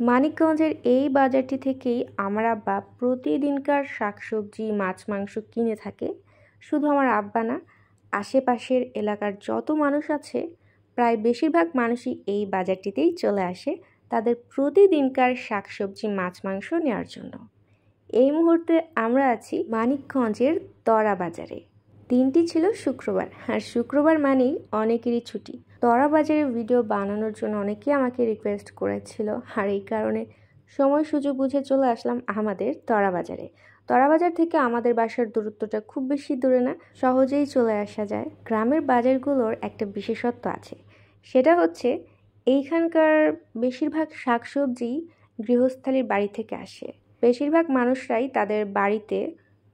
মানিকগঞ্জের এই বাজারটি থেকেই আমার আব্বা প্রতিদিনকার শাকসবজি মাছ মাংস কিনে থাকে। শুধু আমার আব্বা না, আশেপাশের এলাকার যত মানুষ আছে প্রায় বেশিরভাগ মানুষই এই বাজারটিতেই চলে আসে তাদের প্রতিদিনকার শাকসবজি মাছ মাংস নেওয়ার জন্য। এই মুহূর্তে আমরা আছি মানিকগঞ্জের তরা বাজারে। দিনটি ছিল শুক্রবার, আর শুক্রবার মানেই অনেকেরই ছুটি। তরা বাজারের ভিডিও বানানোর জন্য অনেকেই আমাকে রিকোয়েস্ট করেছিল, আর এই কারণে সময় সুযোগ বুঝে চলে আসলাম আমাদের তরা বাজারে। তরা বাজার থেকে আমাদের বাসার দূরত্বটা খুব বেশি দূরে না, সহজেই চলে আসা যায়। গ্রামের বাজারগুলোর একটা বিশেষত্ব আছে, সেটা হচ্ছে এইখানকার বেশিরভাগ শাকসবজি গৃহস্থালীর বাড়ি থেকে আসে। বেশিরভাগ মানুষরাই তাদের বাড়িতে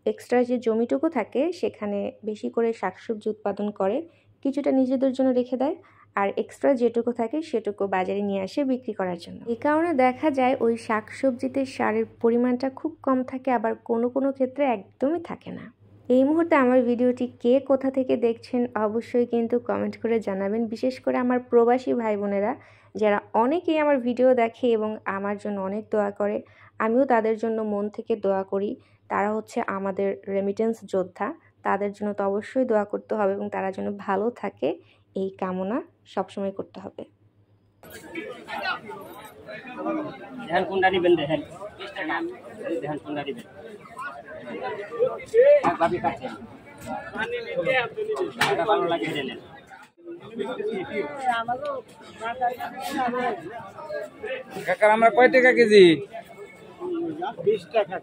এক্সট্রা যে জমিটুকু থাকে সেখানে বেশি করে শাকসবজি উৎপাদন করে, কিছুটা নিজেদের জন্য রেখে দেয়, আর এক্সট্রা যেটুকু থাকে সেটুকু বাজারে নিয়ে আসে বিক্রি করার জন্য। এই কারণে দেখা যায় ওই শাকসবজিতে সারের পরিমাণটা খুব কম থাকে, আবার কোনো কোনো ক্ষেত্রে একদমই থাকে না। এই মুহূর্তে আমার ভিডিওটি কে কোথা থেকে দেখছেন অবশ্যই কিন্তু কমেন্ট করে জানাবেন। বিশেষ করে আমার প্রবাসী ভাই বোনেরা যারা অনেকেই আমার ভিডিও দেখে এবং আমার জন্য অনেক দোয়া করে, আমিও তাদের জন্য মন থেকে দোয়া করি। তারা হচ্ছে আমাদের রেমিটেন্স যোদ্ধা, তাদের জন্য তো অবশ্যই দোয়া করতে হবে এবং তারা যেন ভালো থাকে এই কামনা সবসময় করতে হবে। কাকার আমরা কয় টাকা কেজি? 20 টাকা।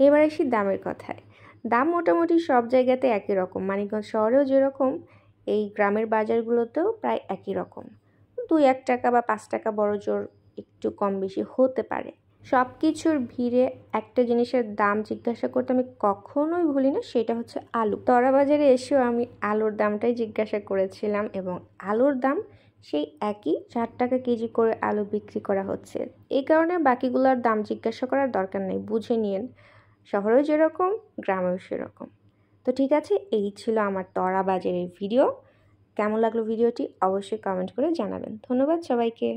এবার আসি দামের কথায়। দাম মোটামুটি সব জায়গাতে একই রকম, মানিকগঞ্জ শহরেও যেরকম এই গ্রামের বাজারগুলোতেও প্রায় একই রকম। 2-1 টাকা বা 5 টাকা বড় জোর একটু কম বেশি হতে পারে। সব কিছুর ভিড়ে একটা জিনিসের দাম জিজ্ঞাসা করতে আমি কখনোই ভুলি না, সেটা হচ্ছে আলু। তরা বাজারে এসেও আমি আলুর দামটাই জিজ্ঞাসা করেছিলাম এবং আলুর দাম সেই একই 4 টাকা কেজি করে আলু বিক্রি করা হচ্ছে। এই কারণে বাকিগুলোর দাম জিজ্ঞাসা করার দরকার নেই, বুঝে নিন। শহরেও যেরকম গ্রামেও সেরকম। তো ঠিক আছে, এই ছিল আমার তরা বাজারের ভিডিও। কেমন লাগলো ভিডিওটি অবশ্যই কমেন্ট করে জানাবেন। ধন্যবাদ সবাইকে।